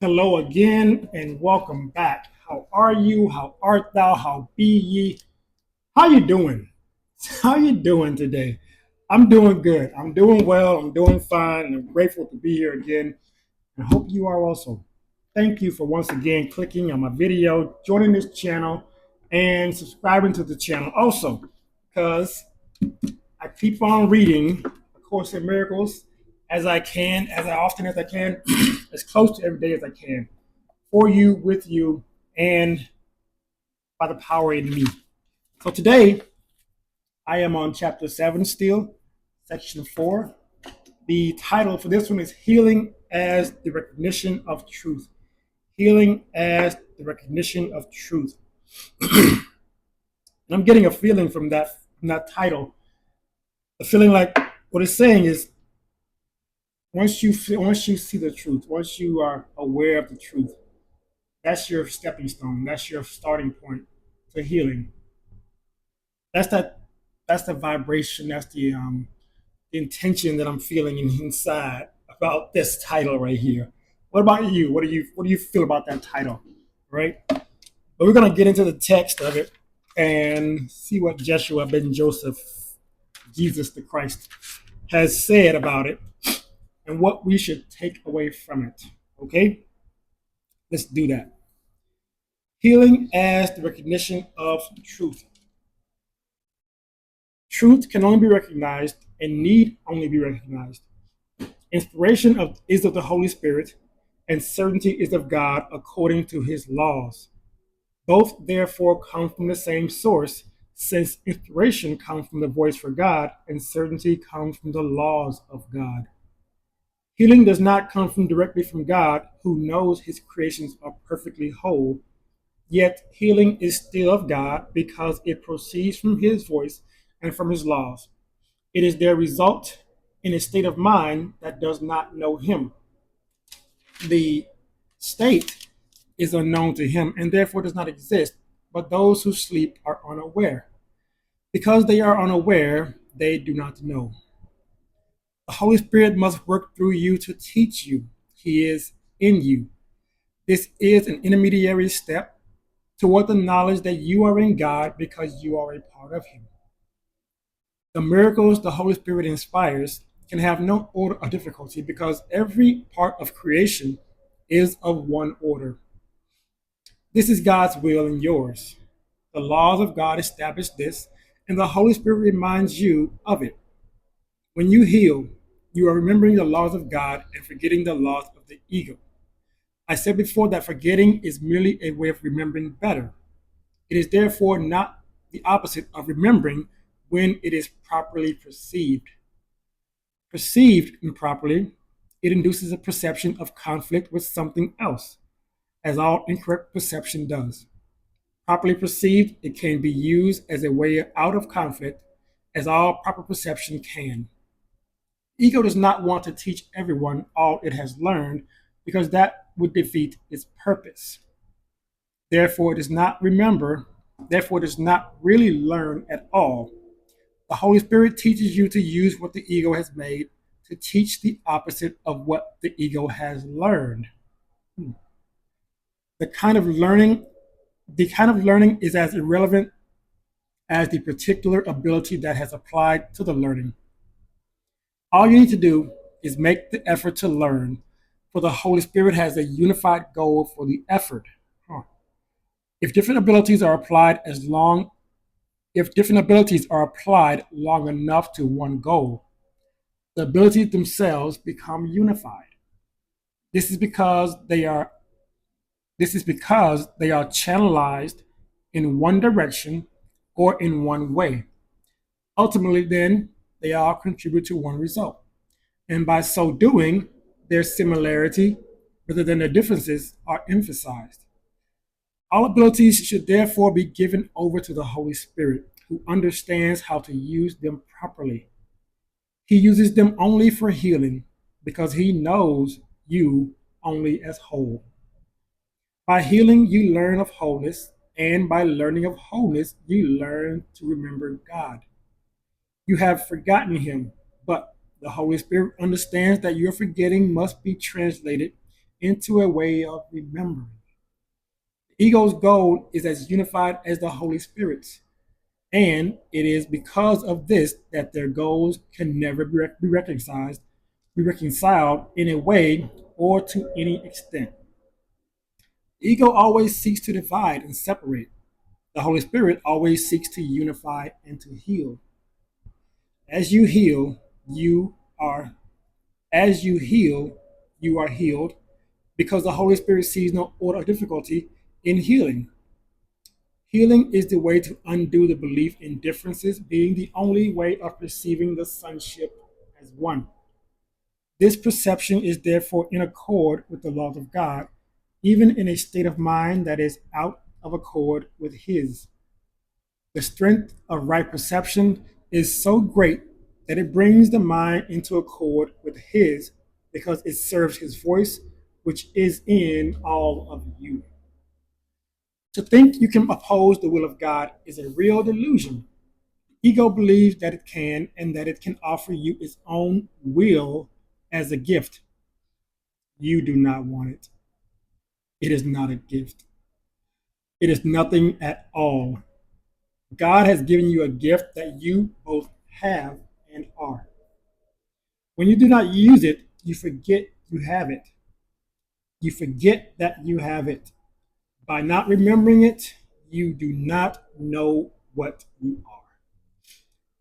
Hello again and welcome back. How are you? How art thou? How be ye? How you doing? How you doing today? I'm doing good. I'm doing well. I'm doing fine. And I'm grateful to be here again. And I hope you are also. Thank you for once again clicking on my video, joining this channel, and subscribing to the channel also, because I keep on reading A Course in Miracles as I can, as often as I can, as close to every day as I can, for you, with you, and by the power in me. So today, I am on chapter 7 still, section 4. The title for this one is Healing as the Recognition of Truth. Healing as the Recognition of Truth. And I'm getting a feeling from that title. The feeling like what it's saying is once you see the truth, once you are aware of the truth, that's your stepping stone. That's your starting point to healing. That's that. That's the vibration. That's the intention that I'm feeling inside about this title right here. What about you? What do you feel about that title? Right. But we're gonna get into the text of it and see what Jeshua ben Joseph, Jesus the Christ, has said about it and what we should take away from it. Okay, let's do that. Healing as the recognition of truth. Truth can only be recognized and need only be recognized. Is of the Holy Spirit, and certainty is of God according to his laws. Both therefore come from the same source, since inspiration comes from the voice for God, and certainty comes from the laws of God. Healing does not come directly from God, who knows his creations are perfectly whole, yet healing is still of God because it proceeds from his voice and from his laws. It is their result in a state of mind that does not know him. The state is unknown to him and therefore does not exist, but those who sleep are unaware. Because they are unaware, they do not know. The Holy Spirit must work through you to teach you. He is in you. This is an intermediary step toward the knowledge that you are in God because you are a part of him. The miracles the Holy Spirit inspires can have no order or difficulty because every part of creation is of one order. This is God's will and yours. The laws of God establish this, and the Holy Spirit reminds you of it. When you heal, you are remembering the laws of God and forgetting the laws of the ego. I said before that forgetting is merely a way of remembering better. It is therefore not the opposite of remembering when it is properly perceived. Perceived improperly, it induces a perception of conflict with something else, as all incorrect perception does. Properly perceived, it can be used as a way out of conflict, as all proper perception can. Ego does not want to teach everyone all it has learned because that would defeat its purpose. Therefore, it does not remember, therefore, it does not really learn at all. The Holy Spirit teaches you to use what the ego has made to teach the opposite of what the ego has learned. The kind of learning, the kind of learning is as irrelevant as the particular ability that has applied to the learning. All you need to do is make the effort to learn, for the Holy Spirit has a unified goal for the effort. Huh. If different abilities are applied as long if different abilities are applied long enough to one goal, the abilities themselves become unified. This is because they are channelized in one direction or in one way. Ultimately, then, they all contribute to one result. And by so doing, their similarity rather than their differences are emphasized. All abilities should therefore be given over to the Holy Spirit, who understands how to use them properly. He uses them only for healing because he knows you only as whole. By healing, you learn of wholeness, and by learning of wholeness, you learn to remember God. You have forgotten him, but the Holy Spirit understands that your forgetting must be translated into a way of remembering. The ego's goal is as unified as the Holy Spirit's, and it is because of this that their goals can never be reconciled in a way or to any extent. The ego always seeks to divide and separate. The Holy Spirit always seeks to unify and to heal. As you heal, you are as you heal, you are healed because the Holy Spirit sees no order or difficulty in healing. Healing is the way to undo the belief in differences being the only way of perceiving the sonship as one. This perception is therefore in accord with the laws of God, even in a state of mind that is out of accord with His. The strength of right perception is so great that it brings the mind into accord with His because it serves His voice, which is in all of you. To think you can oppose the will of God is a real delusion. Ego believes that it can and that it can offer you its own will as a gift. You do not want it. It is not a gift. It is nothing at all. God has given you a gift that you both have and are. When you do not use it, you forget you have it. You forget that you have it. By not remembering it, you do not know what you are.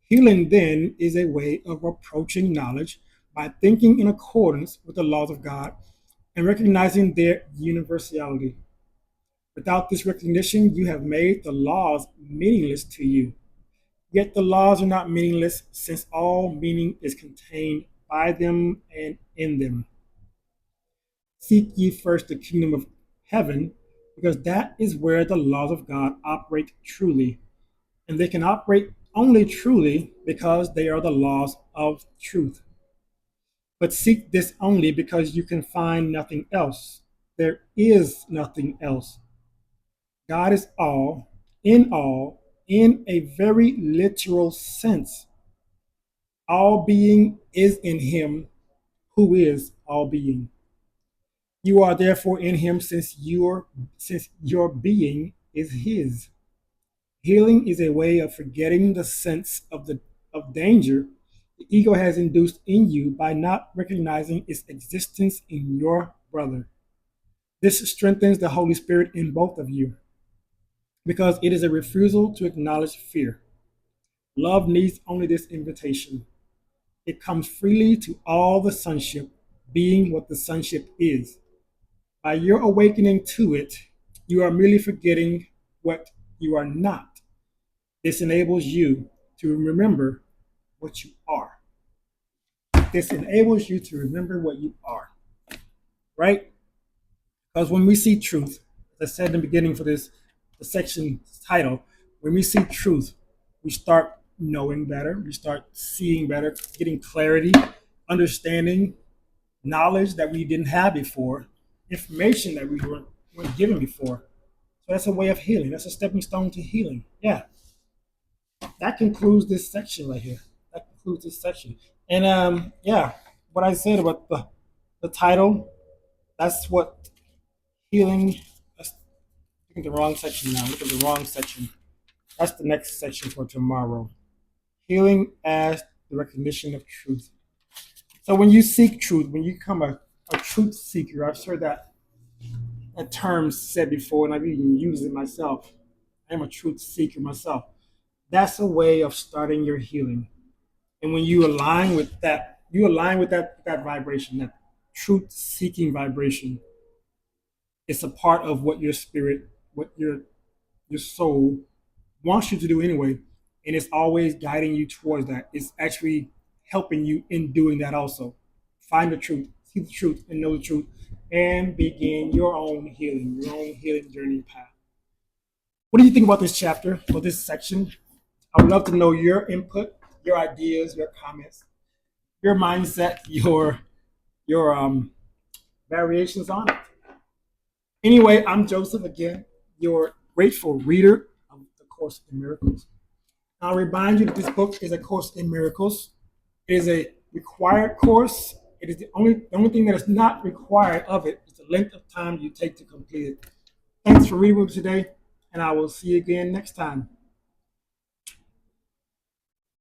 Healing then is a way of approaching knowledge by thinking in accordance with the laws of God and recognizing their universality. Without this recognition, you have made the laws meaningless to you. Yet the laws are not meaningless, since all meaning is contained by them and in them. Seek ye first the kingdom of heaven, because that is where the laws of God operate truly. And they can operate only truly because they are the laws of truth. But seek this only because you can find nothing else. There is nothing else. God is all, in a very literal sense. All being is in Him who is all being. You are therefore in Him since your being is His. Healing is a way of forgetting the sense of danger the ego has induced in you by not recognizing its existence in your brother. This strengthens the Holy Spirit in both of you because it is a refusal to acknowledge fear. Love needs only this invitation. It comes freely to all the sonship, being what the sonship is. By your awakening to it, you are merely forgetting what you are not. This enables you to remember what you are. This enables you to remember what you are, right? Because when we see truth, as I said in the beginning for this the section title, when we see truth, we start knowing better, we start seeing better, getting clarity, understanding, knowledge that we didn't have before, information that we weren't given before. So that's a way of healing. That's a stepping stone to healing. Yeah. That concludes this section right here. That concludes this section. And yeah, what I said about the title, that's what healing. That's looking at the wrong section now. Look at the wrong section. That's the next section for tomorrow. Healing as the recognition of truth. So when you seek truth, when you become a truth seeker, I've heard that term said before, and I've even used it myself. I am a truth seeker myself. That's a way of starting your healing. And when you align with that, that vibration, that truth seeking vibration. It's a part of what your spirit, what your soul wants you to do anyway, and it's always guiding you towards that. It's actually helping you in doing that also. Find the truth, see the truth, and know the truth, and begin your own healing journey path. What do you think about this chapter or this section? I would love to know your input, your ideas, your comments, your mindset, your variations on it. Anyway, I'm Joseph again, your grateful reader of the Course in Miracles. I'll remind you that this book is a Course in Miracles. It is a required course. It is the only thing that is not required of it is the length of time you take to complete it. Thanks for reading with me today, and I will see you again next time.